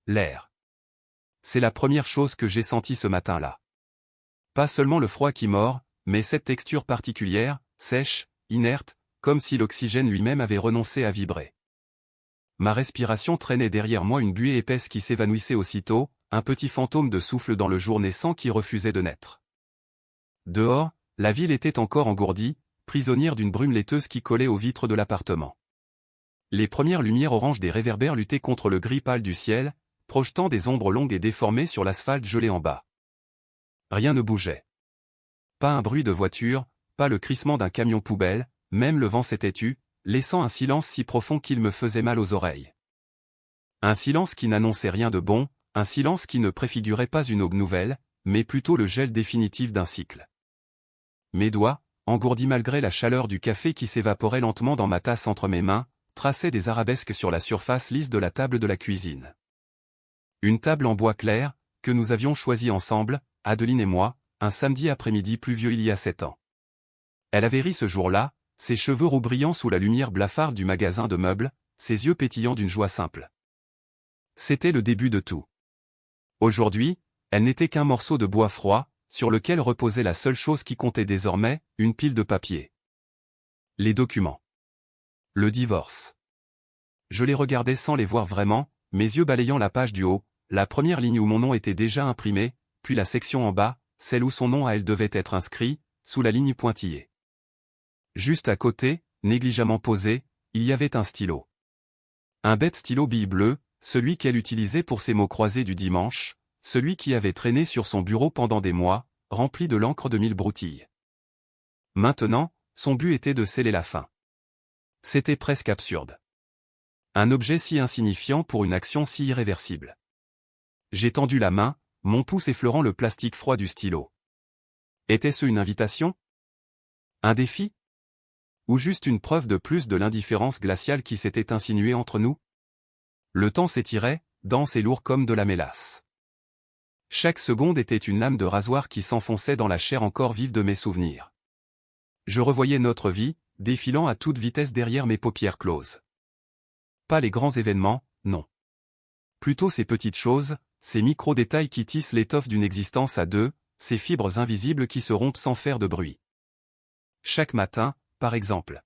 l'air. C'est la première chose que j'ai sentie ce matin-là. Pas seulement le froid qui mord, mais cette texture particulière, sèche, inerte, comme si l'oxygène lui-même avait renoncé à vibrer. Ma respiration traînait derrière moi une buée épaisse qui s'évanouissait aussitôt, un petit fantôme de souffle dans le jour naissant qui refusait de naître. Dehors, la ville était encore engourdie, prisonnière d'une brume laiteuse qui collait aux vitres de l'appartement. Les premières lumières oranges des réverbères luttaient contre le gris pâle du ciel, projetant des ombres longues et déformées sur l'asphalte gelé en bas. Rien ne bougeait. Pas un bruit de voiture, pas le crissement d'un camion poubelle, même le vent s'était tu, laissant un silence si profond qu'il me faisait mal aux oreilles. Un silence qui n'annonçait rien de bon, un silence qui ne préfigurait pas une aube nouvelle, mais plutôt le gel définitif d'un cycle. Mes doigts, engourdis malgré la chaleur du café qui s'évaporait lentement dans ma tasse entre mes mains, traçaient des arabesques sur la surface lisse de la table de la cuisine. Une table en bois clair, que nous avions choisie ensemble, Adeline et moi, un samedi après-midi pluvieux il y a 7 ans. Elle avait ri ce jour-là, ses cheveux roux brillants sous la lumière blafarde du magasin de meubles, ses yeux pétillants d'une joie simple. C'était le début de tout. Aujourd'hui, elle n'était qu'un morceau de bois froid, sur lequel reposait la seule chose qui comptait désormais, une pile de papier. Les documents. Le divorce. Je les regardais sans les voir vraiment, mes yeux balayant la page du haut, la première ligne où mon nom était déjà imprimé, puis la section en bas, celle où son nom à elle devait être inscrit, sous la ligne pointillée. Juste à côté, négligemment posé, il y avait un stylo. Un bête stylo bille bleu, celui qu'elle utilisait pour ses mots croisés du dimanche, celui qui avait traîné sur son bureau pendant des mois, rempli de l'encre de 1000 broutilles. Maintenant, son but était de sceller la fin. C'était presque absurde. Un objet si insignifiant pour une action si irréversible. J'ai tendu la main, mon pouce effleurant le plastique froid du stylo. Était-ce une invitation? Un défi? Ou juste une preuve de plus de l'indifférence glaciale qui s'était insinuée entre nous? Le temps s'étirait, dense et lourd comme de la mélasse. Chaque seconde était une lame de rasoir qui s'enfonçait dans la chair encore vive de mes souvenirs. Je revoyais notre vie, défilant à toute vitesse derrière mes paupières closes. Pas les grands événements, non. Plutôt ces petites choses, ces micro-détails qui tissent l'étoffe d'une existence à deux, ces fibres invisibles qui se rompent sans faire de bruit. Chaque matin, par exemple.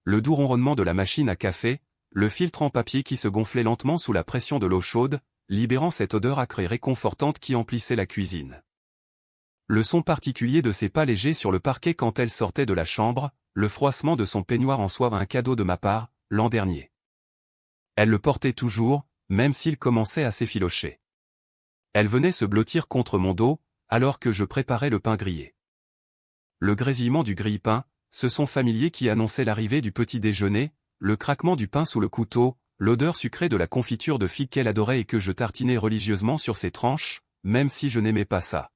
Le doux ronronnement de la machine à café, le filtre en papier qui se gonflait lentement sous la pression de l'eau chaude, libérant cette odeur âcre et réconfortante qui emplissait la cuisine. Le son particulier de ses pas légers sur le parquet quand elle sortait de la chambre, le froissement de son peignoir en soie, un cadeau de ma part, l'an dernier. Elle le portait toujours, même s'il commençait à s'effilocher. Elle venait se blottir contre mon dos, alors que je préparais le pain grillé. Le grésillement du grille-pain, ce son familier qui annonçait l'arrivée du petit déjeuner, le craquement du pain sous le couteau, l'odeur sucrée de la confiture de figue qu'elle adorait et que je tartinais religieusement sur ses tranches, même si je n'aimais pas ça.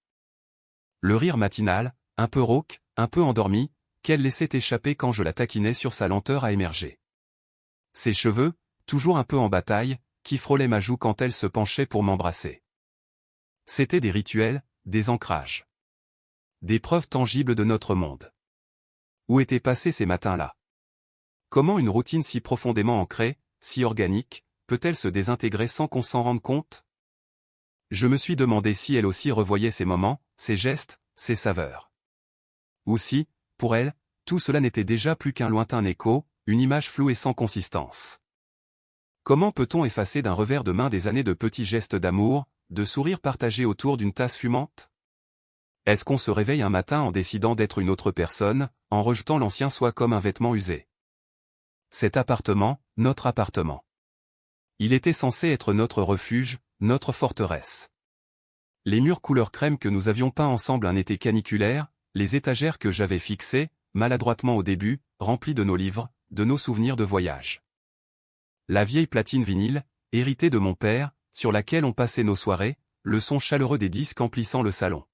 Le rire matinal, un peu rauque, un peu endormi, qu'elle laissait échapper quand je la taquinais sur sa lenteur à émerger. Ses cheveux, toujours un peu en bataille, qui frôlaient ma joue quand elle se penchait pour m'embrasser. C'étaient des rituels, des ancrages. Des preuves tangibles de notre monde. Où étaient passés ces matins-là? Comment une routine si profondément ancrée, si organique, peut-elle se désintégrer sans qu'on s'en rende compte? Je me suis demandé si elle aussi revoyait ces moments, ces gestes, ces saveurs. Ou si, pour elle, tout cela n'était déjà plus qu'un lointain écho, une image floue et sans consistance. Comment peut-on effacer d'un revers de main des années de petits gestes d'amour, de sourires partagés autour d'une tasse fumante? Est-ce qu'on se réveille un matin en décidant d'être une autre personne, en rejetant l'ancien soi comme un vêtement usé? Cet appartement, notre appartement. Il était censé être notre refuge, notre forteresse. Les murs couleur crème que nous avions peints ensemble un été caniculaire, les étagères que j'avais fixées, maladroitement au début, remplies de nos livres, de nos souvenirs de voyage. La vieille platine vinyle, héritée de mon père, sur laquelle on passait nos soirées, le son chaleureux des disques emplissant le salon.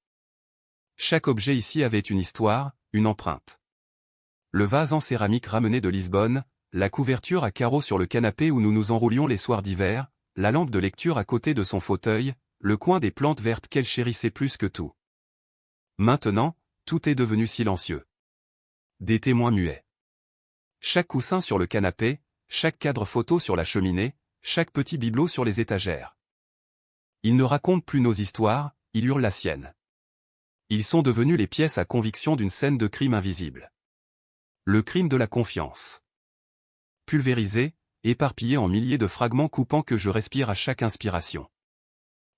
Chaque objet ici avait une histoire, une empreinte. Le vase en céramique ramené de Lisbonne, la couverture à carreaux sur le canapé où nous nous enroulions les soirs d'hiver, la lampe de lecture à côté de son fauteuil, le coin des plantes vertes qu'elle chérissait plus que tout. Maintenant, tout est devenu silencieux. Des témoins muets. Chaque coussin sur le canapé, chaque cadre photo sur la cheminée, chaque petit bibelot sur les étagères. Ils ne racontent plus nos histoires, ils hurlent la sienne. Ils sont devenus les pièces à conviction d'une scène de crime invisible. Le crime de la confiance. Pulvérisé, éparpillé en milliers de fragments coupants que je respire à chaque inspiration.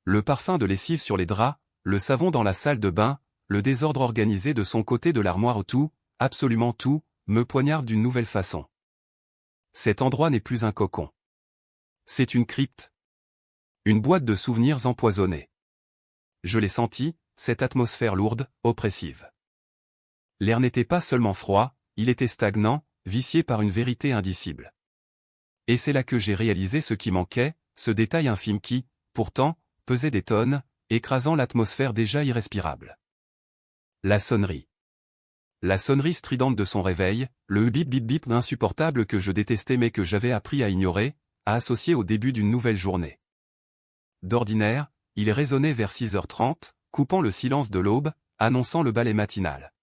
Le parfum de lessive sur les draps, le savon dans la salle de bain, le désordre organisé de son côté de l'armoire, tout, absolument tout, me poignarde d'une nouvelle façon. Cet endroit n'est plus un cocon. C'est une crypte. Une boîte de souvenirs empoisonnés. Je l'ai senti, cette atmosphère lourde, oppressive. L'air n'était pas seulement froid, il était stagnant, vicié par une vérité indicible. Et c'est là que j'ai réalisé ce qui manquait, ce détail infime qui, pourtant, pesait des tonnes, écrasant l'atmosphère déjà irrespirable. La sonnerie. La sonnerie stridente de son réveil, le bip bip bip insupportable que je détestais mais que j'avais appris à ignorer, à associer au début d'une nouvelle journée. D'ordinaire, il résonnait vers 6h30, coupant le silence de l'aube, annonçant le balai matinal.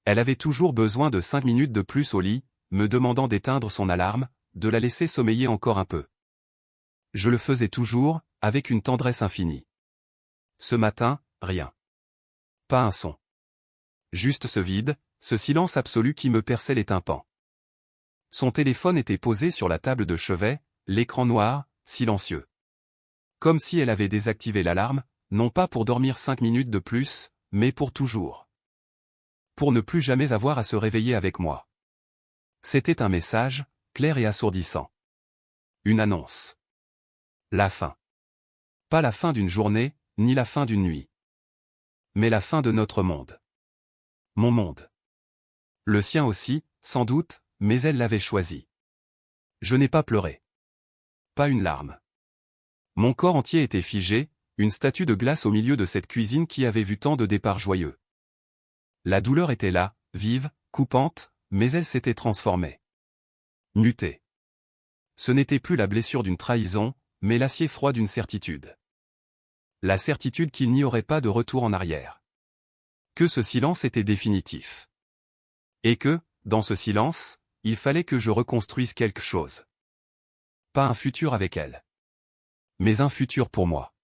Elle avait toujours besoin de 5 minutes de plus au lit, me demandant d'éteindre son alarme, de la laisser sommeiller encore un peu. Je le faisais toujours, avec une tendresse infinie. Ce matin, rien. Pas un son. Juste ce vide, ce silence absolu qui me perçait les tympans. Son téléphone était posé sur la table de chevet, l'écran noir, silencieux. Comme si elle avait désactivé l'alarme, non pas pour dormir 5 minutes de plus, mais pour toujours. Pour ne plus jamais avoir à se réveiller avec moi. C'était un message, clair et assourdissant. Une annonce. La fin. Pas la fin d'une journée, ni la fin d'une nuit. Mais la fin de notre monde. Mon monde. Le sien aussi, sans doute, mais elle l'avait choisi. Je n'ai pas pleuré. Pas une larme. Mon corps entier était figé, une statue de glace au milieu de cette cuisine qui avait vu tant de départs joyeux. La douleur était là, vive, coupante, mais elle s'était transformée. Mutée. Ce n'était plus la blessure d'une trahison, mais l'acier froid d'une certitude. La certitude qu'il n'y aurait pas de retour en arrière. Que ce silence était définitif. Et que, dans ce silence, il fallait que je reconstruise quelque chose. Pas un futur avec elle. Mais un futur pour moi.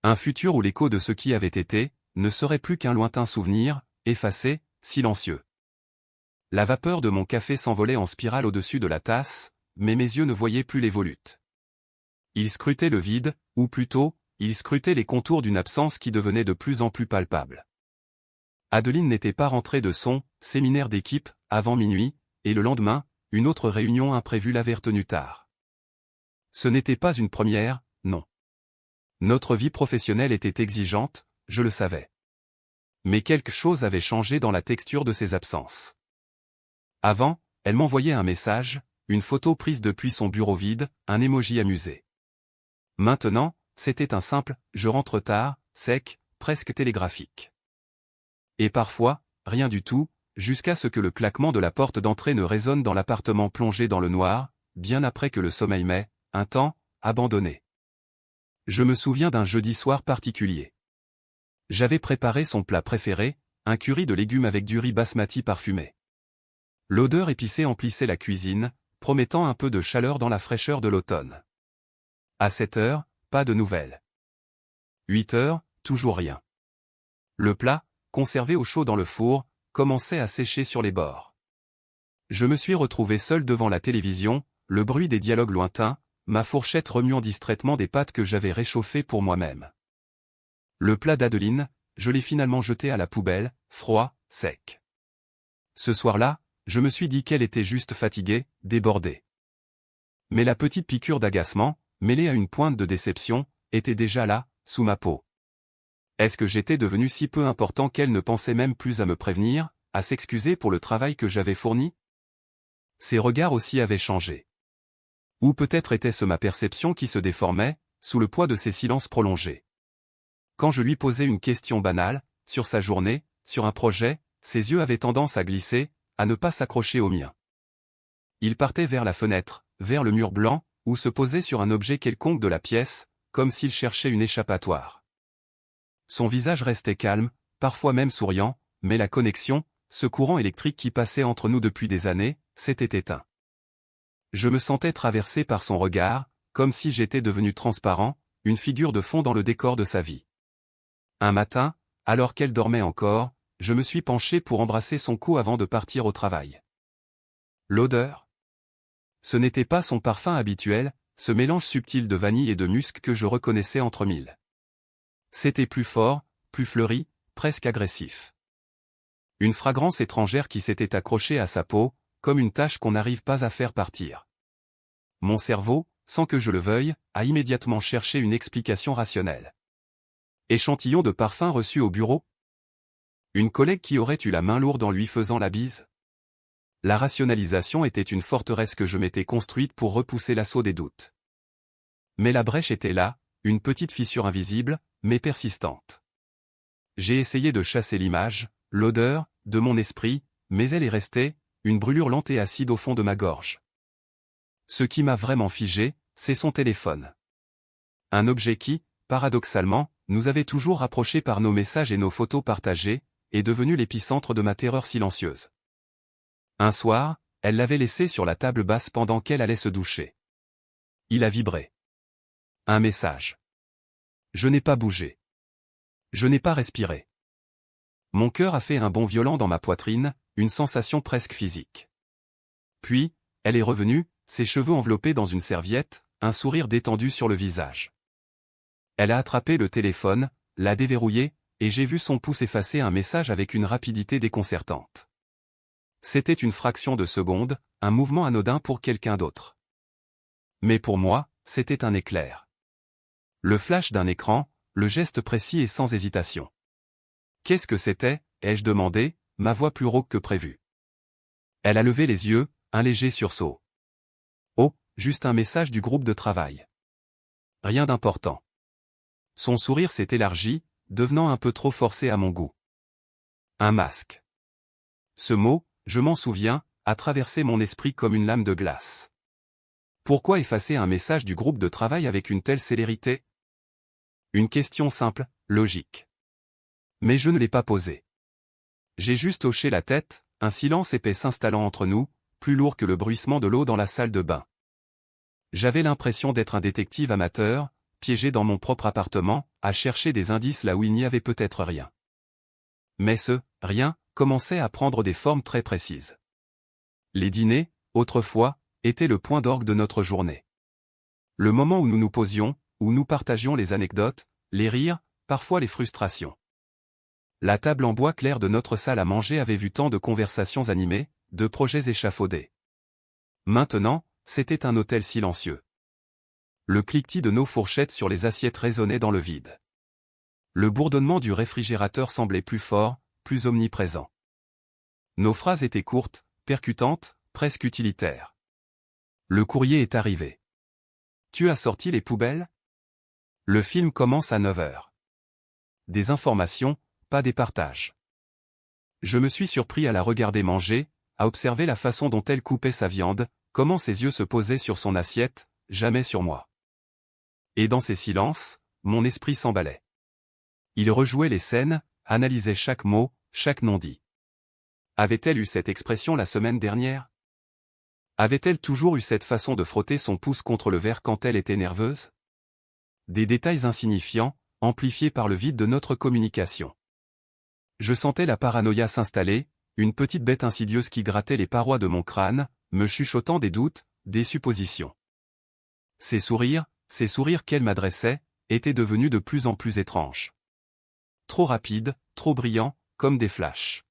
Un futur où l'écho de ce qui avait été, ne serait plus qu'un lointain souvenir, effacé, silencieux. La vapeur de mon café s'envolait en spirale au-dessus de la tasse, mais mes yeux ne voyaient plus les volutes. Ils scrutaient le vide, ou plutôt, ils scrutaient les contours d'une absence qui devenait de plus en plus palpable. Adeline n'était pas rentrée de son séminaire d'équipe avant minuit, et le lendemain, une autre réunion imprévue l'avait retenue tard. Ce n'était pas une première, non. Notre vie professionnelle était exigeante, je le savais. Mais quelque chose avait changé dans la texture de ses absences. Avant, elle m'envoyait un message, une photo prise depuis son bureau vide, un emoji amusé. Maintenant, c'était un simple « je rentre tard », sec, presque télégraphique. Et parfois, rien du tout, jusqu'à ce que le claquement de la porte d'entrée ne résonne dans l'appartement plongé dans le noir, bien après que le sommeil m'ait, un temps, abandonné. Je me souviens d'un jeudi soir particulier. J'avais préparé son plat préféré, un curry de légumes avec du riz basmati parfumé. L'odeur épicée emplissait la cuisine, promettant un peu de chaleur dans la fraîcheur de l'automne. À 7 heures, pas de nouvelles. 8 heures, toujours rien. Le plat, conservé au chaud dans le four, commençait à sécher sur les bords. Je me suis retrouvé seul devant la télévision, le bruit des dialogues lointains, ma fourchette remuant distraitement des pâtes que j'avais réchauffées pour moi-même. Le plat d'Adeline, je l'ai finalement jeté à la poubelle, froid, sec. Ce soir-là, je me suis dit qu'elle était juste fatiguée, débordée. Mais la petite piqûre d'agacement, mêlée à une pointe de déception, était déjà là, sous ma peau. Est-ce que j'étais devenu si peu important qu'elle ne pensait même plus à me prévenir, à s'excuser pour le travail que j'avais fourni? Ses regards aussi avaient changé. Ou peut-être était-ce ma perception qui se déformait, sous le poids de ces silences prolongés. Quand je lui posais une question banale, sur sa journée, sur un projet, ses yeux avaient tendance à glisser, à ne pas s'accrocher aux miens. Ils partaient vers la fenêtre, vers le mur blanc, ou se posaient sur un objet quelconque de la pièce, comme s'il cherchait une échappatoire. Son visage restait calme, parfois même souriant, mais la connexion, ce courant électrique qui passait entre nous depuis des années, s'était éteint. Je me sentais traversé par son regard, comme si j'étais devenu transparent, une figure de fond dans le décor de sa vie. Un matin, alors qu'elle dormait encore, je me suis penché pour embrasser son cou avant de partir au travail. L'odeur? Ce n'était pas son parfum habituel, ce mélange subtil de vanille et de musc que je reconnaissais entre mille. C'était plus fort, plus fleuri, presque agressif. Une fragrance étrangère qui s'était accrochée à sa peau, comme une tache qu'on n'arrive pas à faire partir. Mon cerveau, sans que je le veuille, a immédiatement cherché une explication rationnelle. Échantillon de parfum reçu au bureau? Une collègue qui aurait eu la main lourde en lui faisant la bise? La rationalisation était une forteresse que je m'étais construite pour repousser l'assaut des doutes. Mais la brèche était là, une petite fissure invisible, mais persistante. J'ai essayé de chasser l'image, l'odeur, de mon esprit, mais elle est restée, une brûlure lente et acide au fond de ma gorge. Ce qui m'a vraiment figé, c'est son téléphone. Un objet qui, paradoxalement, nous avait toujours rapprochés par nos messages et nos photos partagées, est devenu l'épicentre de ma terreur silencieuse. Un soir, elle l'avait laissé sur la table basse pendant qu'elle allait se doucher. Il a vibré. Un message. Je n'ai pas bougé. Je n'ai pas respiré. Mon cœur a fait un bond violent dans ma poitrine, une sensation presque physique. Puis, elle est revenue, ses cheveux enveloppés dans une serviette, un sourire détendu sur le visage. Elle a attrapé le téléphone, l'a déverrouillé, et j'ai vu son pouce effacer un message avec une rapidité déconcertante. C'était une fraction de seconde, un mouvement anodin pour quelqu'un d'autre. Mais pour moi, c'était un éclair. Le flash d'un écran, le geste précis et sans hésitation. Qu'est-ce que c'était, ai-je demandé, ma voix plus rauque que prévu. Elle a levé les yeux, un léger sursaut. Oh, juste un message du groupe de travail. Rien d'important. Son sourire s'est élargi, devenant un peu trop forcé à mon goût. Un masque. Ce mot, je m'en souviens, a traversé mon esprit comme une lame de glace. Pourquoi effacer un message du groupe de travail avec une telle célérité? Une question simple, logique. Mais je ne l'ai pas posée. J'ai juste hoché la tête, un silence épais s'installant entre nous, plus lourd que le bruissement de l'eau dans la salle de bain. J'avais l'impression d'être un détective amateur, piégé dans mon propre appartement, à chercher des indices là où il n'y avait peut-être rien. Mais ce « rien » commençait à prendre des formes très précises. Les dîners, autrefois, étaient le point d'orgue de notre journée. Le moment où nous nous posions, où nous partagions les anecdotes, les rires, parfois les frustrations. La table en bois clair de notre salle à manger avait vu tant de conversations animées, de projets échafaudés. Maintenant, c'était un hôtel silencieux. Le cliquetis de nos fourchettes sur les assiettes résonnait dans le vide. Le bourdonnement du réfrigérateur semblait plus fort, plus omniprésent. Nos phrases étaient courtes, percutantes, presque utilitaires. Le courrier est arrivé. Tu as sorti les poubelles? Le film commence à 9 heures. Des informations, pas des partages. Je me suis surpris à la regarder manger, à observer la façon dont elle coupait sa viande, comment ses yeux se posaient sur son assiette, jamais sur moi. Et dans ces silences, mon esprit s'emballait. Il rejouait les scènes, analysait chaque mot, chaque non-dit. Avait-elle eu cette expression la semaine dernière? Avait-elle toujours eu cette façon de frotter son pouce contre le verre quand elle était nerveuse? Des détails insignifiants, amplifiés par le vide de notre communication. Je sentais la paranoïa s'installer, une petite bête insidieuse qui grattait les parois de mon crâne, me chuchotant des doutes, des suppositions. Ces sourires qu'elle m'adressait, étaient devenus de plus en plus étranges. Trop rapides, trop brillants, comme des flashs.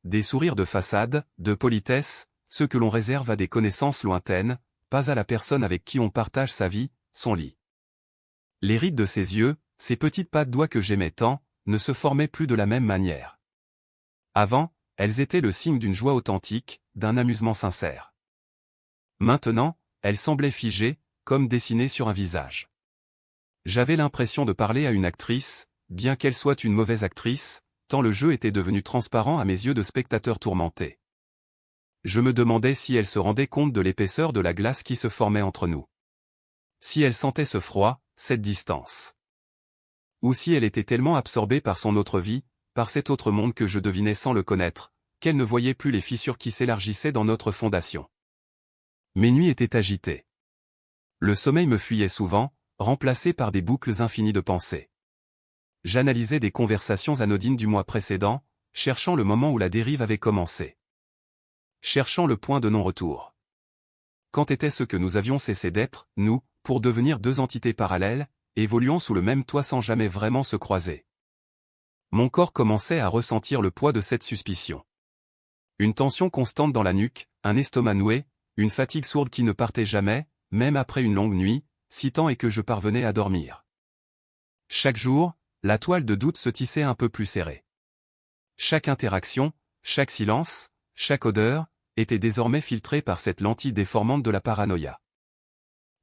Des sourires de façade, de politesse, ceux que l'on réserve à des connaissances lointaines, pas à la personne avec qui on partage sa vie, son lit. Les rides de ses yeux, ces petites pattes doigts que j'aimais tant, ne se formaient plus de la même manière. Avant, elles étaient le signe d'une joie authentique, d'un amusement sincère. Maintenant, elles semblaient figées, comme dessinées sur un visage. J'avais l'impression de parler à une actrice, bien qu'elle soit une mauvaise actrice, tant le jeu était devenu transparent à mes yeux de spectateur tourmenté. Je me demandais si elle se rendait compte de l'épaisseur de la glace qui se formait entre nous. Si elle sentait ce froid, cette distance. Ou si elle était tellement absorbée par son autre vie, par cet autre monde que je devinais sans le connaître, qu'elle ne voyait plus les fissures qui s'élargissaient dans notre fondation. Mes nuits étaient agitées. Le sommeil me fuyait souvent, remplacées par des boucles infinies de pensées. J'analysais des conversations anodines du mois précédent, cherchant le moment où la dérive avait commencé. Cherchant le point de non-retour. Quand était ce que nous avions cessé d'être, nous, pour devenir deux entités parallèles, évoluant sous le même toit sans jamais vraiment se croiser? Mon corps commençait à ressentir le poids de cette suspicion. Une tension constante dans la nuque, un estomac noué, une fatigue sourde qui ne partait jamais, même après une longue nuit, si tant est que je parvenais à dormir. Chaque jour, la toile de doute se tissait un peu plus serrée. Chaque interaction, chaque silence, chaque odeur, était désormais filtrée par cette lentille déformante de la paranoïa.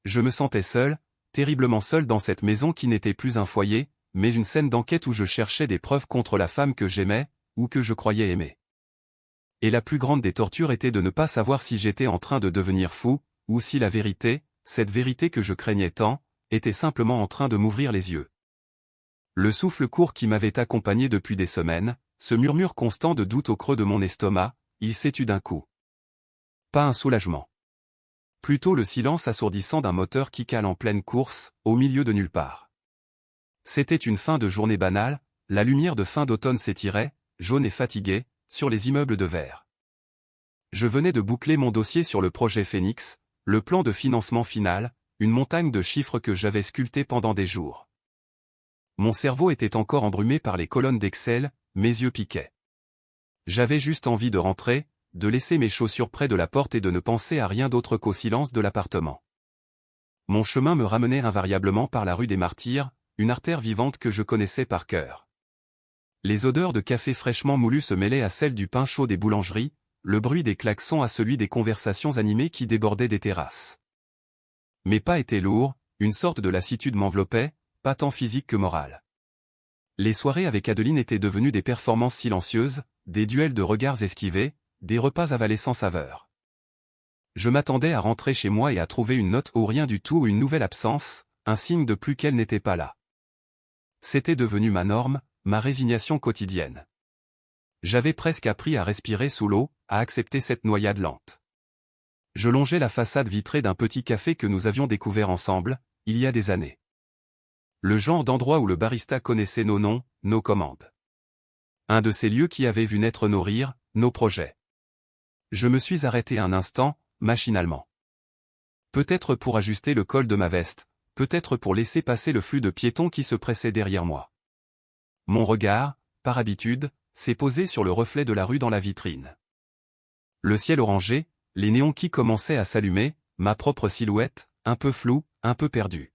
Je me sentais seul, terriblement seul dans cette maison qui n'était plus un foyer, mais une scène d'enquête où je cherchais des preuves contre la femme que j'aimais, ou que je croyais aimer. Et la plus grande des tortures était de ne pas savoir si j'étais en train de devenir fou, ou si la vérité, cette vérité que je craignais tant, était simplement en train de m'ouvrir les yeux. Le souffle court qui m'avait accompagné depuis des semaines, ce murmure constant de doute au creux de mon estomac, il s'est tu d'un coup. Pas un soulagement. Plutôt le silence assourdissant d'un moteur qui cale en pleine course, au milieu de nulle part. C'était une fin de journée banale, la lumière de fin d'automne s'étirait, jaune et fatiguée, sur les immeubles de verre. Je venais de boucler mon dossier sur le projet Phoenix, le plan de financement final, une montagne de chiffres que j'avais sculpté pendant des jours. Mon cerveau était encore embrumé par les colonnes d'Excel, mes yeux piquaient. J'avais juste envie de rentrer, de laisser mes chaussures près de la porte et de ne penser à rien d'autre qu'au silence de l'appartement. Mon chemin me ramenait invariablement par la rue des Martyrs, une artère vivante que je connaissais par cœur. Les odeurs de café fraîchement moulu se mêlaient à celles du pain chaud des boulangeries, le bruit des klaxons à celui des conversations animées qui débordaient des terrasses. Mes pas étaient lourds, une sorte de lassitude m'enveloppait, pas tant physique que morale. Les soirées avec Adeline étaient devenues des performances silencieuses, des duels de regards esquivés, des repas avalés sans saveur. Je m'attendais à rentrer chez moi et à trouver une note ou rien du tout ou une nouvelle absence, un signe de plus qu'elle n'était pas là. C'était devenu ma norme, ma résignation quotidienne. J'avais presque appris à respirer sous l'eau, à accepter cette noyade lente. Je longeais la façade vitrée d'un petit café que nous avions découvert ensemble, il y a des années. Le genre d'endroit où le barista connaissait nos noms, nos commandes. Un de ces lieux qui avait vu naître nos rires, nos projets. Je me suis arrêté un instant, machinalement. Peut-être pour ajuster le col de ma veste, peut-être pour laisser passer le flux de piétons qui se pressaient derrière moi. Mon regard, par habitude, s'est posé sur le reflet de la rue dans la vitrine. Le ciel orangé, les néons qui commençaient à s'allumer, ma propre silhouette, un peu floue, un peu perdue.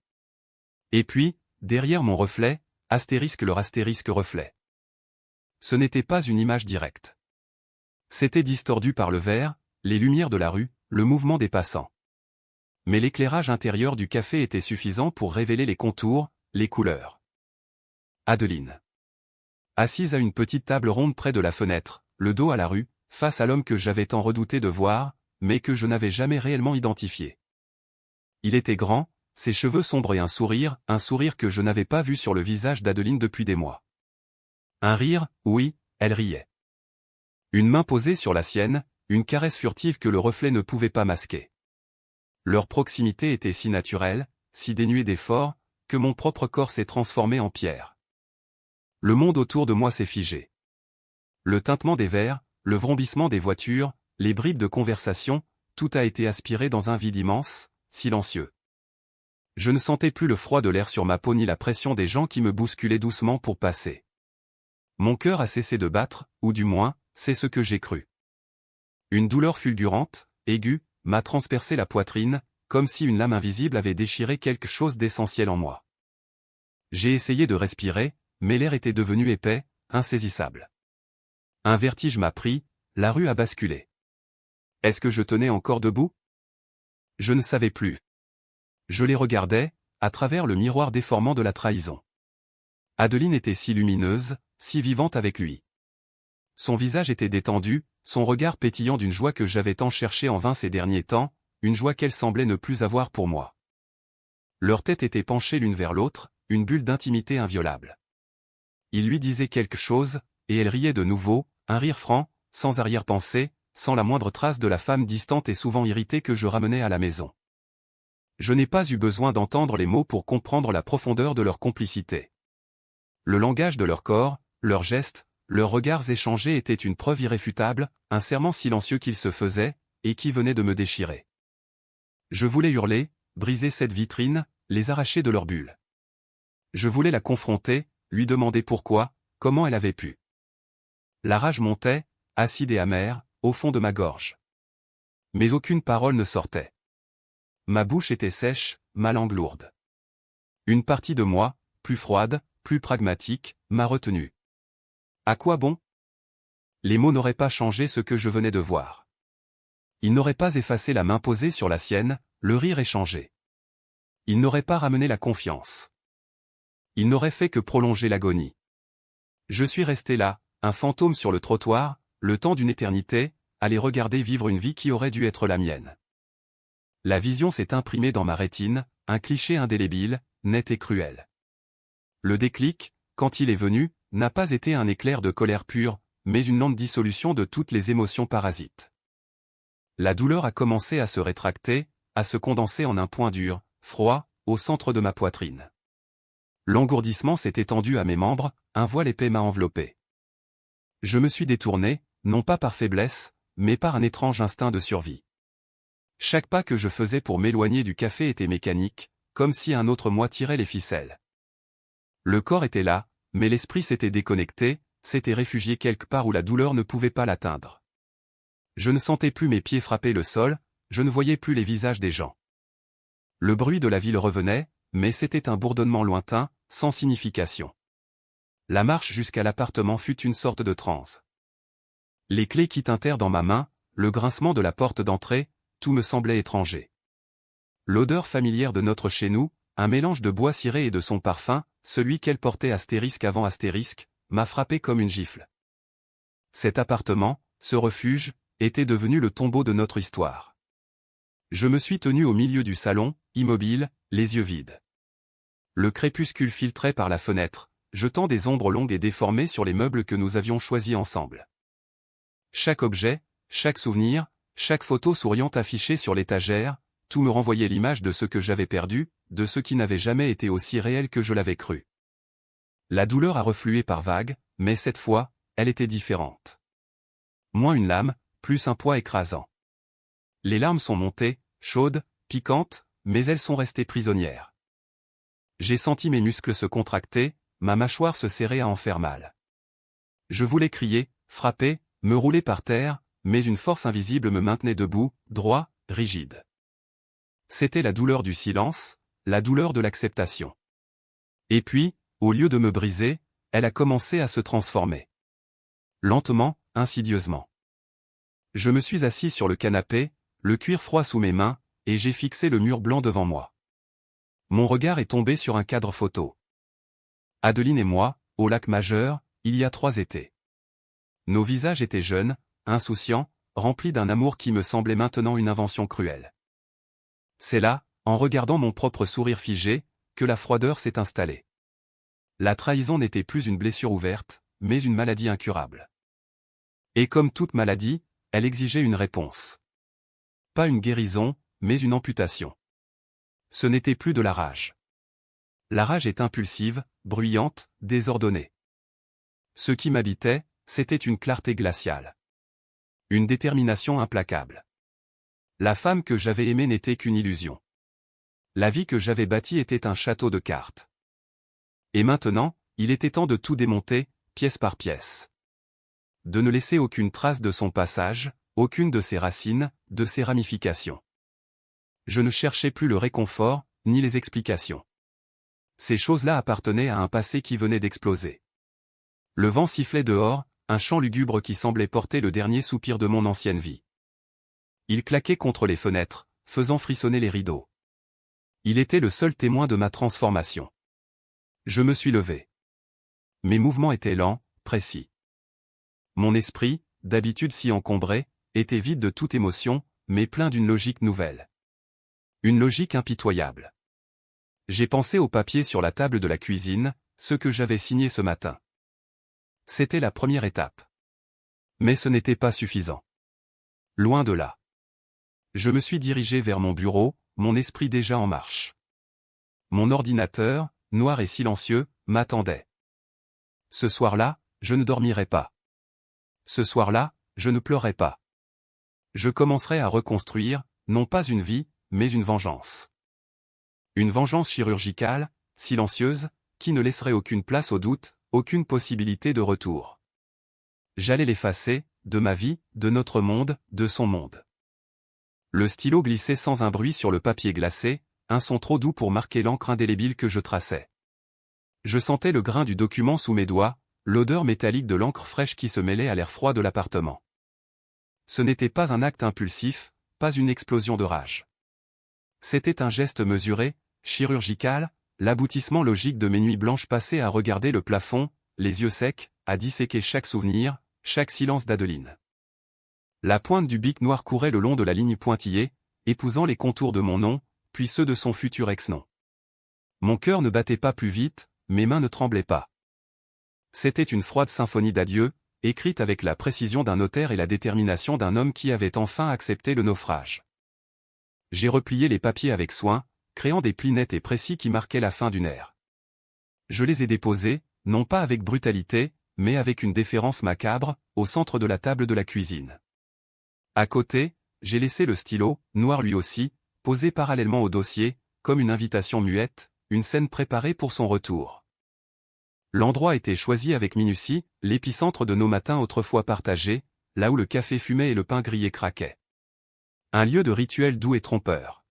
Et puis, derrière mon reflet, astérisque leur astérisque reflet. Ce n'était pas une image directe. C'était distordu par le verre, les lumières de la rue, le mouvement des passants. Mais l'éclairage intérieur du café était suffisant pour révéler les contours, les couleurs. Adeline. Assise à une petite table ronde près de la fenêtre, le dos à la rue, face à l'homme que j'avais tant redouté de voir, mais que je n'avais jamais réellement identifié. Il était grand, ses cheveux sombres et un sourire que je n'avais pas vu sur le visage d'Adeline depuis des mois. Un rire, oui, elle riait. Une main posée sur la sienne, une caresse furtive que le reflet ne pouvait pas masquer. Leur proximité était si naturelle, si dénuée d'effort, que mon propre corps s'est transformé en pierre. Le monde autour de moi s'est figé. Le tintement des verres, le vrombissement des voitures, les bribes de conversation, tout a été aspiré dans un vide immense, silencieux. Je ne sentais plus le froid de l'air sur ma peau ni la pression des gens qui me bousculaient doucement pour passer. Mon cœur a cessé de battre, ou du moins, c'est ce que j'ai cru. Une douleur fulgurante, aiguë, m'a transpercé la poitrine, comme si une lame invisible avait déchiré quelque chose d'essentiel en moi. J'ai essayé de respirer, mais l'air était devenu épais, insaisissable. Un vertige m'a pris, la rue a basculé. Est-ce que je tenais encore debout? Je ne savais plus. Je les regardais, à travers le miroir déformant de la trahison. Adeline était si lumineuse, si vivante avec lui. Son visage était détendu, son regard pétillant d'une joie que j'avais tant cherchée en vain ces derniers temps, une joie qu'elle semblait ne plus avoir pour moi. Leurs têtes étaient penchées l'une vers l'autre, une bulle d'intimité inviolable. Il lui disait quelque chose, et elle riait de nouveau, un rire franc, sans arrière-pensée, sans la moindre trace de la femme distante et souvent irritée que je ramenais à la maison. Je n'ai pas eu besoin d'entendre les mots pour comprendre la profondeur de leur complicité. Le langage de leur corps, leurs gestes, leurs regards échangés était une preuve irréfutable, un serment silencieux qu'ils se faisaient, et qui venait de me déchirer. Je voulais hurler, briser cette vitrine, les arracher de leur bulle. Je voulais la confronter, lui demander pourquoi, comment elle avait pu. La rage montait, acide et amère, au fond de ma gorge. Mais aucune parole ne sortait. Ma bouche était sèche, ma langue lourde. Une partie de moi, plus froide, plus pragmatique, m'a retenu. À quoi bon? Les mots n'auraient pas changé ce que je venais de voir. Ils n'auraient pas effacé la main posée sur la sienne, le rire échangé. Ils n'auraient pas ramené la confiance. Ils n'auraient fait que prolonger l'agonie. Je suis resté là, un fantôme sur le trottoir, le temps d'une éternité, à les regarder vivre une vie qui aurait dû être la mienne. La vision s'est imprimée dans ma rétine, un cliché indélébile, net et cruel. Le déclic, quand il est venu, n'a pas été un éclair de colère pure, mais une lente dissolution de toutes les émotions parasites. La douleur a commencé à se rétracter, à se condenser en un point dur, froid, au centre de ma poitrine. L'engourdissement s'est étendu à mes membres, un voile épais m'a enveloppé. Je me suis détourné, non pas par faiblesse, mais par un étrange instinct de survie. Chaque pas que je faisais pour m'éloigner du café était mécanique, comme si un autre moi tirait les ficelles. Le corps était là, mais l'esprit s'était déconnecté, s'était réfugié quelque part où la douleur ne pouvait pas l'atteindre. Je ne sentais plus mes pieds frapper le sol, je ne voyais plus les visages des gens. Le bruit de la ville revenait, mais c'était un bourdonnement lointain, sans signification. La marche jusqu'à l'appartement fut une sorte de transe. Les clés qui tintèrent dans ma main, le grincement de la porte d'entrée, tout me semblait étranger. L'odeur familière de notre chez nous, un mélange de bois ciré et de son parfum, celui qu'elle portait astérisque avant astérisque, m'a frappé comme une gifle. Cet appartement, ce refuge, était devenu le tombeau de notre histoire. Je me suis tenu au milieu du salon, immobile, les yeux vides. Le crépuscule filtrait par la fenêtre, jetant des ombres longues et déformées sur les meubles que nous avions choisis ensemble. Chaque objet, chaque souvenir, chaque photo souriante affichée sur l'étagère, tout me renvoyait l'image de ce que j'avais perdu, de ce qui n'avait jamais été aussi réel que je l'avais cru. La douleur a reflué par vagues, mais cette fois, elle était différente. Moins une lame, plus un poids écrasant. Les larmes sont montées, chaudes, piquantes, mais elles sont restées prisonnières. J'ai senti mes muscles se contracter, ma mâchoire se serrer à en faire mal. Je voulais crier, frapper, me rouler par terre, mais une force invisible me maintenait debout, droit, rigide. C'était la douleur du silence, la douleur de l'acceptation. Et puis, au lieu de me briser, elle a commencé à se transformer. Lentement, insidieusement. Je me suis assis sur le canapé, le cuir froid sous mes mains, et j'ai fixé le mur blanc devant moi. Mon regard est tombé sur un cadre photo. Adeline et moi, au lac Majeur, il y a 3 étés. Nos visages étaient jeunes, insouciants, remplis d'un amour qui me semblait maintenant une invention cruelle. C'est là, en regardant mon propre sourire figé, que la froideur s'est installée. La trahison n'était plus une blessure ouverte, mais une maladie incurable. Et comme toute maladie, elle exigeait une réponse. Pas une guérison, mais une amputation. Ce n'était plus de la rage. La rage est impulsive, bruyante, désordonnée. Ce qui m'habitait, c'était une clarté glaciale. Une détermination implacable. La femme que j'avais aimée n'était qu'une illusion. La vie que j'avais bâtie était un château de cartes. Et maintenant, il était temps de tout démonter, pièce par pièce. De ne laisser aucune trace de son passage, aucune de ses racines, de ses ramifications. Je ne cherchais plus le réconfort, ni les explications. Ces choses-là appartenaient à un passé qui venait d'exploser. Le vent sifflait dehors, un chant lugubre qui semblait porter le dernier soupir de mon ancienne vie. Il claquait contre les fenêtres, faisant frissonner les rideaux. Il était le seul témoin de ma transformation. Je me suis levé. Mes mouvements étaient lents, précis. Mon esprit, d'habitude si encombré, était vide de toute émotion, mais plein d'une logique nouvelle. Une logique impitoyable. J'ai pensé au papier sur la table de la cuisine, ce que j'avais signé ce matin. C'était la première étape. Mais ce n'était pas suffisant. Loin de là. Je me suis dirigé vers mon bureau, mon esprit déjà en marche. Mon ordinateur, noir et silencieux, m'attendait. Ce soir-là, je ne dormirai pas. Ce soir-là, je ne pleurerai pas. Je commencerai à reconstruire, non pas une vie, mais une vengeance. Une vengeance chirurgicale, silencieuse, qui ne laisserait aucune place au doute, aucune possibilité de retour. J'allais l'effacer, de ma vie, de notre monde, de son monde. Le stylo glissait sans un bruit sur le papier glacé, un son trop doux pour marquer l'encre indélébile que je traçais. Je sentais le grain du document sous mes doigts, l'odeur métallique de l'encre fraîche qui se mêlait à l'air froid de l'appartement. Ce n'était pas un acte impulsif, pas une explosion de rage. C'était un geste mesuré, chirurgical, l'aboutissement logique de mes nuits blanches passées à regarder le plafond, les yeux secs, à disséquer chaque souvenir, chaque silence d'Adeline. La pointe du bic noir courait le long de la ligne pointillée, épousant les contours de mon nom, puis ceux de son futur ex-nom. Mon cœur ne battait pas plus vite, mes mains ne tremblaient pas. C'était une froide symphonie d'adieu, écrite avec la précision d'un notaire et la détermination d'un homme qui avait enfin accepté le naufrage. J'ai replié les papiers avec soin, créant des plis nets et précis qui marquaient la fin d'une ère. Je les ai déposés, non pas avec brutalité, mais avec une déférence macabre, au centre de la table de la cuisine. À côté, j'ai laissé le stylo, noir lui aussi, posé parallèlement au dossier, comme une invitation muette, une scène préparée pour son retour. L'endroit était choisi avec minutie, l'épicentre de nos matins autrefois partagés, là où le café fumait et le pain grillé craquait. Un lieu de rituel doux et trompeur.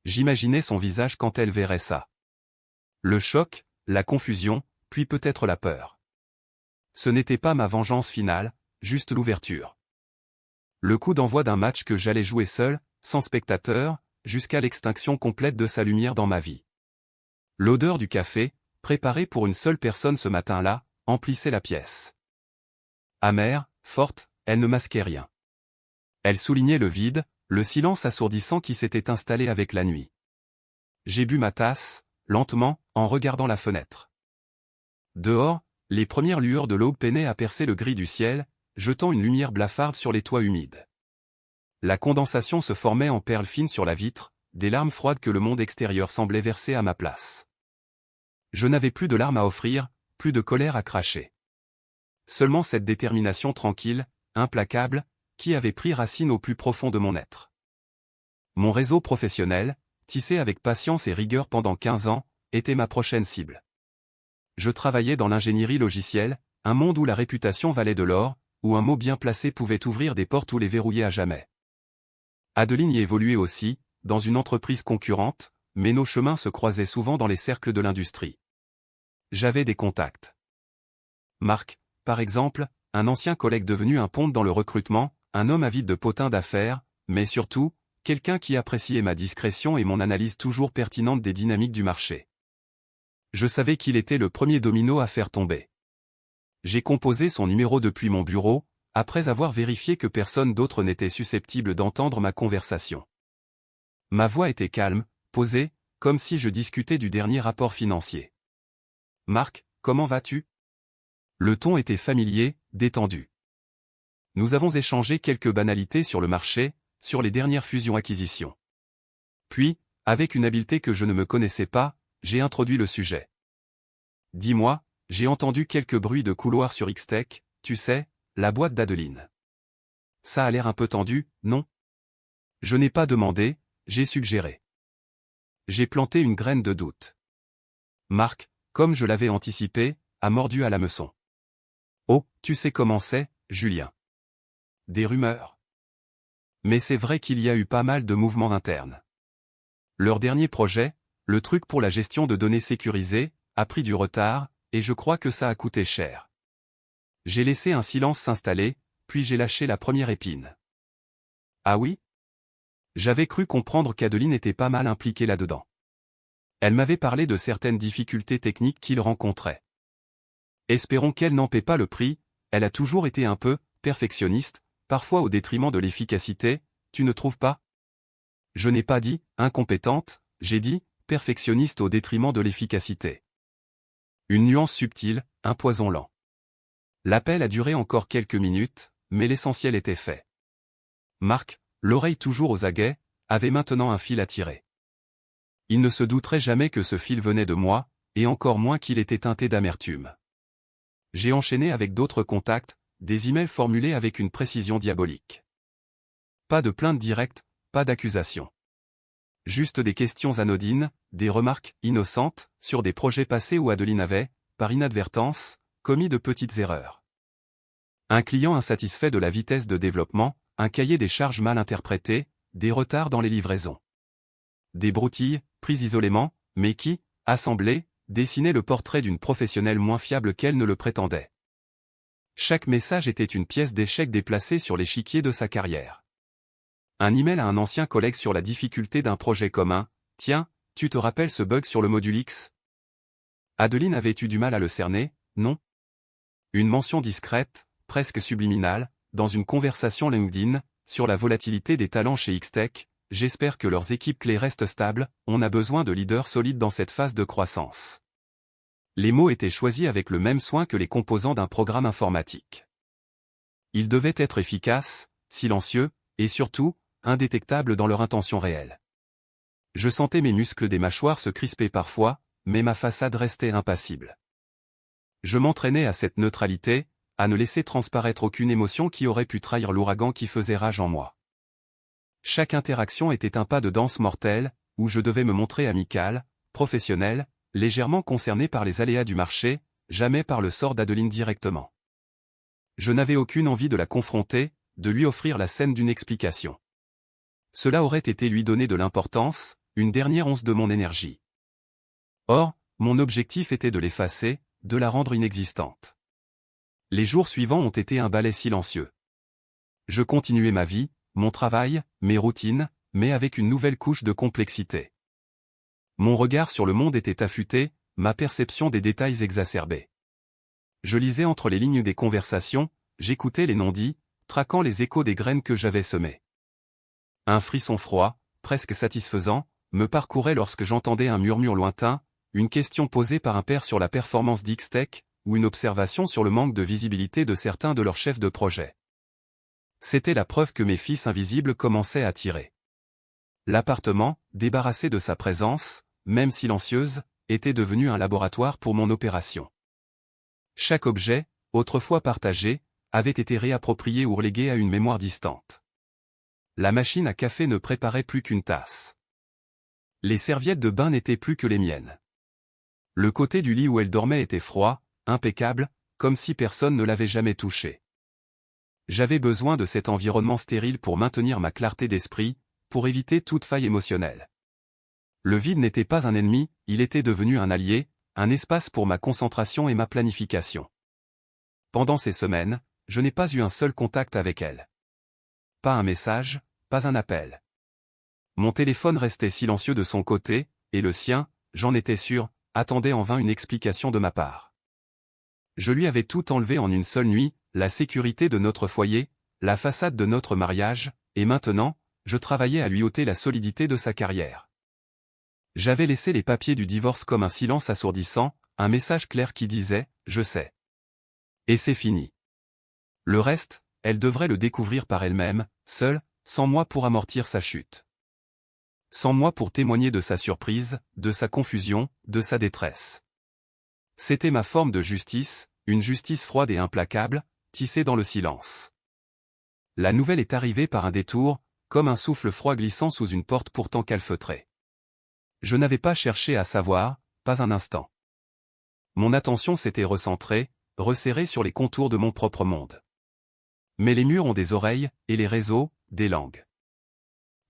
J'imaginais son visage quand elle verrait ça. Le choc, la confusion, puis peut-être la peur. Ce n'était pas ma vengeance finale, juste l'ouverture. Le coup d'envoi d'un match que j'allais jouer seul, sans spectateur, jusqu'à l'extinction complète de sa lumière dans ma vie. L'odeur du café, préparé pour une seule personne ce matin-là, emplissait la pièce. Amère, forte, elle ne masquait rien. Elle soulignait le vide, le silence assourdissant qui s'était installé avec la nuit. J'ai bu ma tasse, lentement, en regardant la fenêtre. Dehors, les premières lueurs de l'aube peinaient à percer le gris du ciel, jetant une lumière blafarde sur les toits humides. La condensation se formait en perles fines sur la vitre, des larmes froides que le monde extérieur semblait verser à ma place. Je n'avais plus de larmes à offrir, plus de colère à cracher. Seulement cette détermination tranquille, implacable, qui avait pris racine au plus profond de mon être. Mon réseau professionnel, tissé avec patience et rigueur pendant 15 ans, était ma prochaine cible. Je travaillais dans l'ingénierie logicielle, un monde où la réputation valait de l'or, où un mot bien placé pouvait ouvrir des portes ou les verrouiller à jamais. Adeline y évoluait aussi, dans une entreprise concurrente, mais nos chemins se croisaient souvent dans les cercles de l'industrie. J'avais des contacts. Marc, par exemple, un ancien collègue devenu un ponte dans le recrutement, un homme avide de potins d'affaires, mais surtout, quelqu'un qui appréciait ma discrétion et mon analyse toujours pertinente des dynamiques du marché. Je savais qu'il était le premier domino à faire tomber. J'ai composé son numéro depuis mon bureau, après avoir vérifié que personne d'autre n'était susceptible d'entendre ma conversation. Ma voix était calme, posée, comme si je discutais du dernier rapport financier. « Marc, comment vas-tu » Le ton était familier, détendu. Nous avons échangé quelques banalités sur le marché, sur les dernières fusions-acquisitions. Puis, avec une habileté que je ne me connaissais pas, j'ai introduit le sujet. « Dis-moi, j'ai entendu quelques bruits de couloir sur X-Tech, tu sais, la boîte d'Adeline. Ça a l'air un peu tendu, non ? Je n'ai pas demandé, j'ai suggéré. J'ai planté une graine de doute. Marc, comme je l'avais anticipé, a mordu à l'hameçon. Oh, tu sais comment c'est, Julien. Des rumeurs. Mais c'est vrai qu'il y a eu pas mal de mouvements internes. Leur dernier projet, le truc pour la gestion de données sécurisées, a pris du retard, et je crois que ça a coûté cher. J'ai laissé un silence s'installer, puis j'ai lâché la première épine. Ah oui ? J'avais cru comprendre qu'Adeline était pas mal impliquée là-dedans. Elle m'avait parlé de certaines difficultés techniques qu'il rencontrait. Espérons qu'elle n'en paie pas le prix, elle a toujours été un peu perfectionniste, parfois au détriment de l'efficacité, tu ne trouves pas ? Je n'ai pas dit incompétente, j'ai dit perfectionniste au détriment de l'efficacité. Une nuance subtile, un poison lent. L'appel a duré encore quelques minutes, mais l'essentiel était fait. Marc, l'oreille toujours aux aguets, avait maintenant un fil à tirer. Il ne se douterait jamais que ce fil venait de moi, et encore moins qu'il était teinté d'amertume. J'ai enchaîné avec d'autres contacts, des emails formulés avec une précision diabolique. Pas de plainte directe, pas d'accusation. Juste des questions anodines, des remarques innocentes, sur des projets passés où Adeline avait, par inadvertance, commis de petites erreurs. Un client insatisfait de la vitesse de développement, un cahier des charges mal interprété, des retards dans les livraisons. Des broutilles, prises isolément, mais qui, assemblées, dessinaient le portrait d'une professionnelle moins fiable qu'elle ne le prétendait. Chaque message était une pièce d'échec déplacée sur l'échiquier de sa carrière. Un email à un ancien collègue sur la difficulté d'un projet commun. « Tiens, tu te rappelles ce bug sur le module X ?» Adeline avait eu du mal à le cerner, non? Une mention discrète, presque subliminale, dans une conversation LinkedIn, sur la volatilité des talents chez X-Tech. « J'espère que leurs équipes clés restent stables, on a besoin de leaders solides dans cette phase de croissance. » Les mots étaient choisis avec le même soin que les composants d'un programme informatique. Ils devaient être efficaces, silencieux, et surtout, indétectables dans leur intention réelle. Je sentais mes muscles des mâchoires se crisper parfois, mais ma façade restait impassible. Je m'entraînais à cette neutralité, à ne laisser transparaître aucune émotion qui aurait pu trahir l'ouragan qui faisait rage en moi. Chaque interaction était un pas de danse mortelle, où je devais me montrer amical, professionnel, légèrement concerné par les aléas du marché, jamais par le sort d'Adeline directement. Je n'avais aucune envie de la confronter, de lui offrir la scène d'une explication. Cela aurait été lui donner de l'importance, une dernière once de mon énergie. Or, mon objectif était de l'effacer, de la rendre inexistante. Les jours suivants ont été un balai silencieux. Je continuais ma vie, mon travail, mes routines, mais avec une nouvelle couche de complexité. Mon regard sur le monde était affûté, ma perception des détails exacerbée. Je lisais entre les lignes des conversations, j'écoutais les non-dits, traquant les échos des graines que j'avais semées. Un frisson froid, presque satisfaisant, me parcourait lorsque j'entendais un murmure lointain, une question posée par un père sur la performance d'X-Tech, ou une observation sur le manque de visibilité de certains de leurs chefs de projet. C'était la preuve que mes fils invisibles commençaient à tirer. L'appartement, débarrassé de sa présence, même silencieuse, était devenu un laboratoire pour mon opération. Chaque objet, autrefois partagé, avait été réapproprié ou relégué à une mémoire distante. La machine à café ne préparait plus qu'une tasse. Les serviettes de bain n'étaient plus que les miennes. Le côté du lit où elle dormait était froid, impeccable, comme si personne ne l'avait jamais touché. J'avais besoin de cet environnement stérile pour maintenir ma clarté d'esprit, pour éviter toute faille émotionnelle. Le vide n'était pas un ennemi, il était devenu un allié, un espace pour ma concentration et ma planification. Pendant ces semaines, je n'ai pas eu un seul contact avec elle. Pas un message, pas un appel. Mon téléphone restait silencieux de son côté, et le sien, j'en étais sûr, attendait en vain une explication de ma part. Je lui avais tout enlevé en une seule nuit, la sécurité de notre foyer, la façade de notre mariage, et maintenant, je travaillais à lui ôter la solidité de sa carrière. J'avais laissé les papiers du divorce comme un silence assourdissant, un message clair qui disait « Je sais ». Et c'est fini. Le reste, elle devrait le découvrir par elle-même, seule, sans moi pour amortir sa chute. Sans moi pour témoigner de sa surprise, de sa confusion, de sa détresse. C'était ma forme de justice, une justice froide et implacable, tissée dans le silence. La nouvelle est arrivée par un détour, comme un souffle froid glissant sous une porte pourtant calfeutrée. Je n'avais pas cherché à savoir, pas un instant. Mon attention s'était recentrée, resserrée sur les contours de mon propre monde. Mais les murs ont des oreilles, et les réseaux, des langues.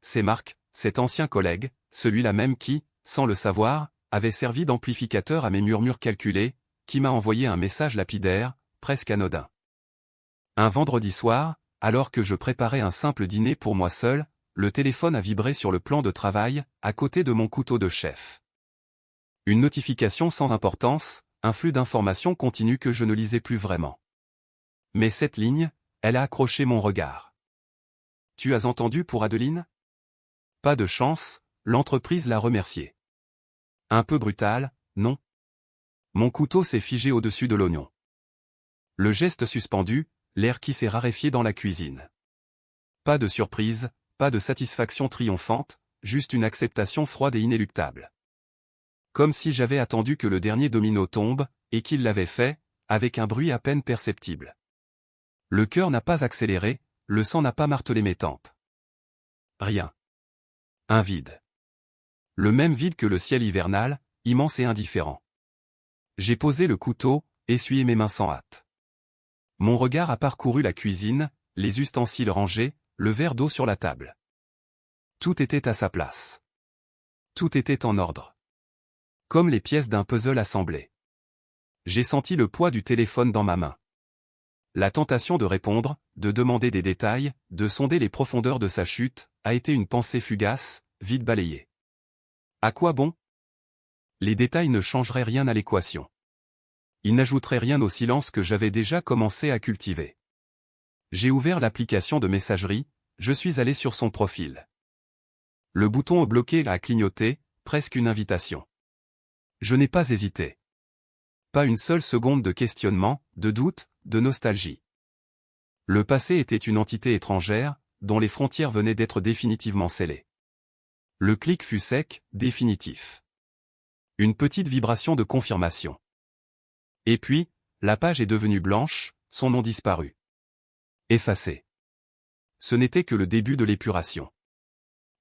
C'est Marc, cet ancien collègue, celui-là même qui, sans le savoir, avait servi d'amplificateur à mes murmures calculés, qui m'a envoyé un message lapidaire, presque anodin. Un vendredi soir, alors que je préparais un simple dîner pour moi seul, le téléphone a vibré sur le plan de travail, à côté de mon couteau de chef. Une notification sans importance, un flux d'informations continu que je ne lisais plus vraiment. Mais cette ligne, elle a accroché mon regard. « Tu as entendu pour Adeline ? » Pas de chance, l'entreprise l'a remercié. Un peu brutal, non ? Mon couteau s'est figé au-dessus de l'oignon. Le geste suspendu, l'air qui s'est raréfié dans la cuisine. Pas de surprise, pas de satisfaction triomphante, juste une acceptation froide et inéluctable. Comme si j'avais attendu que le dernier domino tombe, et qu'il l'avait fait, avec un bruit à peine perceptible. Le cœur n'a pas accéléré, le sang n'a pas martelé mes tempes. Rien. Un vide. Le même vide que le ciel hivernal, immense et indifférent. J'ai posé le couteau, essuyé mes mains sans hâte. Mon regard a parcouru la cuisine, les ustensiles rangés, le verre d'eau sur la table. Tout était à sa place. Tout était en ordre. Comme les pièces d'un puzzle assemblé. J'ai senti le poids du téléphone dans ma main. La tentation de répondre, de demander des détails, de sonder les profondeurs de sa chute, a été une pensée fugace, vite balayée. À quoi bon? Les détails ne changeraient rien à l'équation. Ils n'ajouteraient rien au silence que j'avais déjà commencé à cultiver. J'ai ouvert l'application de messagerie, je suis allé sur son profil. Le bouton bloqué a clignoté, presque une invitation. Je n'ai pas hésité. Pas une seule seconde de questionnement, de doute, de nostalgie. Le passé était une entité étrangère, dont les frontières venaient d'être définitivement scellées. Le clic fut sec, définitif. Une petite vibration de confirmation. Et puis, la page est devenue blanche, son nom disparu. Effacé. Ce n'était que le début de l'épuration.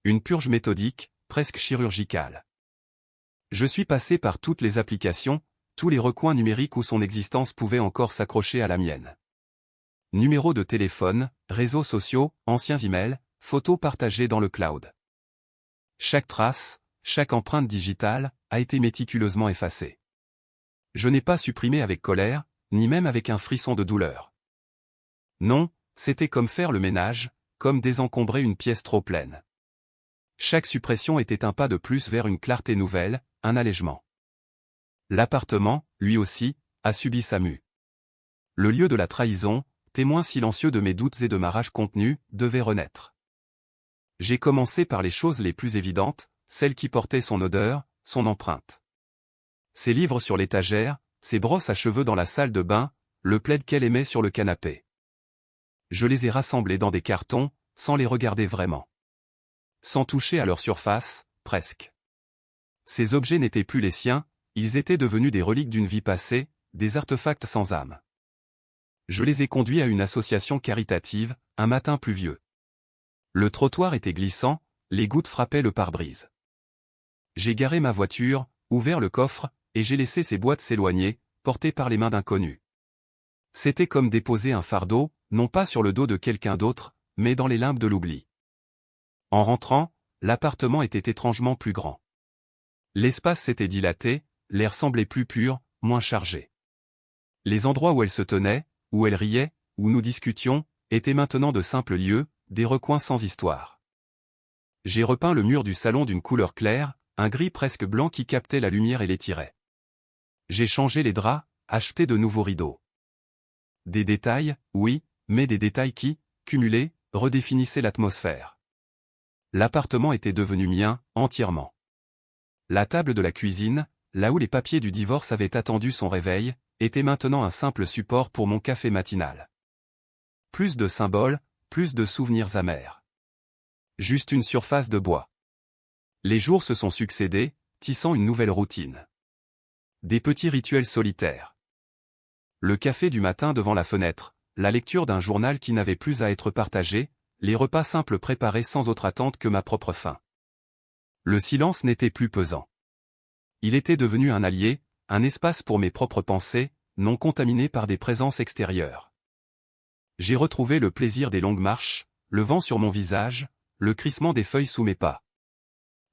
Une purge méthodique, presque chirurgicale. Je suis passé par toutes les applications, tous les recoins numériques où son existence pouvait encore s'accrocher à la mienne. Numéro de téléphone, réseaux sociaux, anciens emails, photos partagées dans le cloud. Chaque trace, chaque empreinte digitale, a été méticuleusement effacée. Je n'ai pas supprimé avec colère, ni même avec un frisson de douleur. Non, c'était comme faire le ménage, comme désencombrer une pièce trop pleine. Chaque suppression était un pas de plus vers une clarté nouvelle, un allègement. L'appartement, lui aussi, a subi sa mue. Le lieu de la trahison, témoin silencieux de mes doutes et de ma rage contenue, devait renaître. J'ai commencé par les choses les plus évidentes, celles qui portaient son odeur, son empreinte. Ses livres sur l'étagère, ses brosses à cheveux dans la salle de bain, le plaid qu'elle aimait sur le canapé. Je les ai rassemblés dans des cartons, sans les regarder vraiment. Sans toucher à leur surface, presque. Ces objets n'étaient plus les siens, ils étaient devenus des reliques d'une vie passée, des artefacts sans âme. Je les ai conduits à une association caritative, un matin pluvieux. Le trottoir était glissant, les gouttes frappaient le pare-brise. J'ai garé ma voiture, ouvert le coffre, et j'ai laissé ces boîtes s'éloigner, portées par les mains d'inconnus. C'était comme déposer un fardeau, non pas sur le dos de quelqu'un d'autre, mais dans les limbes de l'oubli. En rentrant, l'appartement était étrangement plus grand. L'espace s'était dilaté, l'air semblait plus pur, moins chargé. Les endroits où elle se tenait, où elle riait, où nous discutions, étaient maintenant de simples lieux, des recoins sans histoire. J'ai repeint le mur du salon d'une couleur claire, un gris presque blanc qui captait la lumière et l'étirait. J'ai changé les draps, acheté de nouveaux rideaux. Des détails, oui, mais des détails qui, cumulés, redéfinissaient l'atmosphère. L'appartement était devenu mien, entièrement. La table de la cuisine, là où les papiers du divorce avaient attendu son réveil, était maintenant un simple support pour mon café matinal. Plus de symboles, plus de souvenirs amers. Juste une surface de bois. Les jours se sont succédés, tissant une nouvelle routine. Des petits rituels solitaires. Le café du matin devant la fenêtre, la lecture d'un journal qui n'avait plus à être partagé, les repas simples préparés sans autre attente que ma propre faim. Le silence n'était plus pesant. Il était devenu un allié, un espace pour mes propres pensées, non contaminé par des présences extérieures. J'ai retrouvé le plaisir des longues marches, le vent sur mon visage, le crissement des feuilles sous mes pas.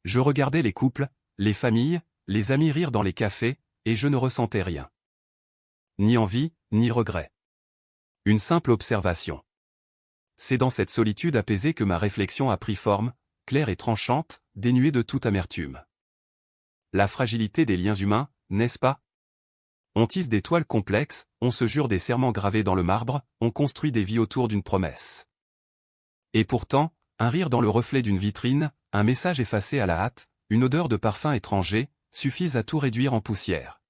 Je regardais les couples, les familles, les amis rire dans les cafés, et je ne ressentais rien. Ni envie, ni regret. Une simple observation. C'est dans cette solitude apaisée que ma réflexion a pris forme, claire et tranchante, dénuée de toute amertume. La fragilité des liens humains, n'est-ce pas? On tisse des toiles complexes, on se jure des serments gravés dans le marbre, on construit des vies autour d'une promesse. Et pourtant, un rire dans le reflet d'une vitrine, un message effacé à la hâte, une odeur de parfum étranger, suffisent à tout réduire en poussière.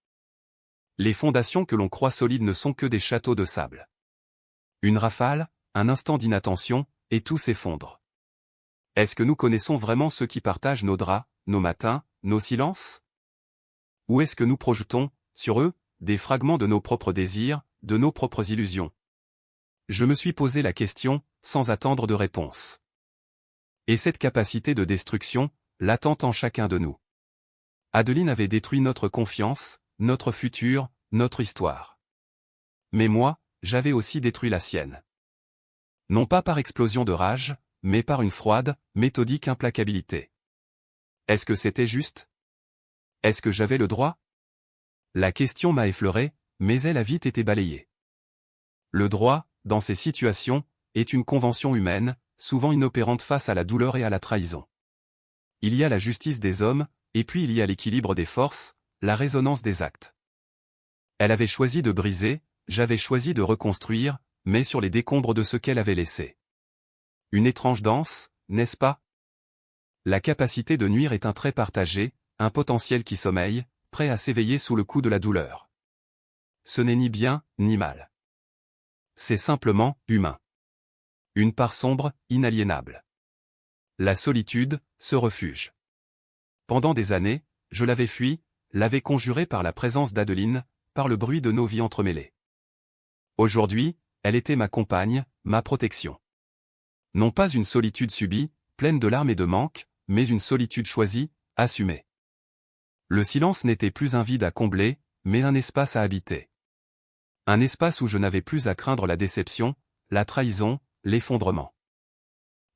Les fondations que l'on croit solides ne sont que des châteaux de sable. Une rafale, un instant d'inattention, et tout s'effondre. Est-ce que nous connaissons vraiment ceux qui partagent nos draps, nos matins, nos silences? Ou est-ce que nous projetons, sur eux, des fragments de nos propres désirs, de nos propres illusions? Je me suis posé la question, sans attendre de réponse. Et cette capacité de destruction, latente en chacun de nous. Adeline avait détruit notre confiance, notre futur, notre histoire. Mais moi, j'avais aussi détruit la sienne. Non pas par explosion de rage, mais par une froide, méthodique implacabilité. Est-ce que c'était juste? Est-ce que j'avais le droit? La question m'a effleuré, mais elle a vite été balayée. Le droit, dans ces situations, est une convention humaine, souvent inopérante face à la douleur et à la trahison. Il y a la justice des hommes, et puis il y a l'équilibre des forces, la résonance des actes. Elle avait choisi de briser, j'avais choisi de reconstruire, mais sur les décombres de ce qu'elle avait laissé. Une étrange danse, n'est-ce pas? La capacité de nuire est un trait partagé, un potentiel qui sommeille, prêt à s'éveiller sous le coup de la douleur. Ce n'est ni bien, ni mal. C'est simplement humain. Une part sombre, inaliénable. La solitude, ce refuge. Pendant des années, je l'avais fui, l'avais conjuré par la présence d'Adeline, par le bruit de nos vies entremêlées. Aujourd'hui, elle était ma compagne, ma protection. Non pas une solitude subie, pleine de larmes et de manque, mais une solitude choisie, assumée. Le silence n'était plus un vide à combler, mais un espace à habiter. Un espace où je n'avais plus à craindre la déception, la trahison, l'effondrement.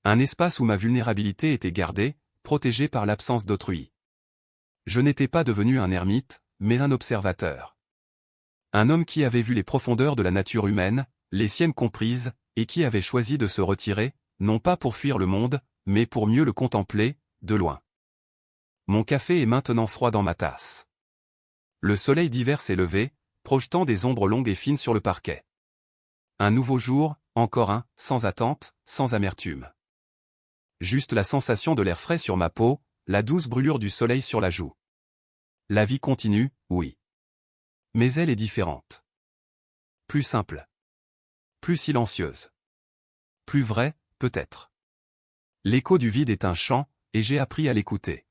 Un espace où ma vulnérabilité était gardée, protégée par l'absence d'autrui. Je n'étais pas devenu un ermite, mais un observateur. Un homme qui avait vu les profondeurs de la nature humaine, les siennes comprises, et qui avait choisi de se retirer, non pas pour fuir le monde, mais pour mieux le contempler, de loin. Mon café est maintenant froid dans ma tasse. Le soleil d'hiver s'est levé, projetant des ombres longues et fines sur le parquet. Un nouveau jour, encore un, sans attente, sans amertume. Juste la sensation de l'air frais sur ma peau, la douce brûlure du soleil sur la joue. La vie continue, oui. Mais elle est différente. Plus simple. Plus silencieuse. Plus vraie, peut-être. L'écho du vide est un chant, et j'ai appris à l'écouter.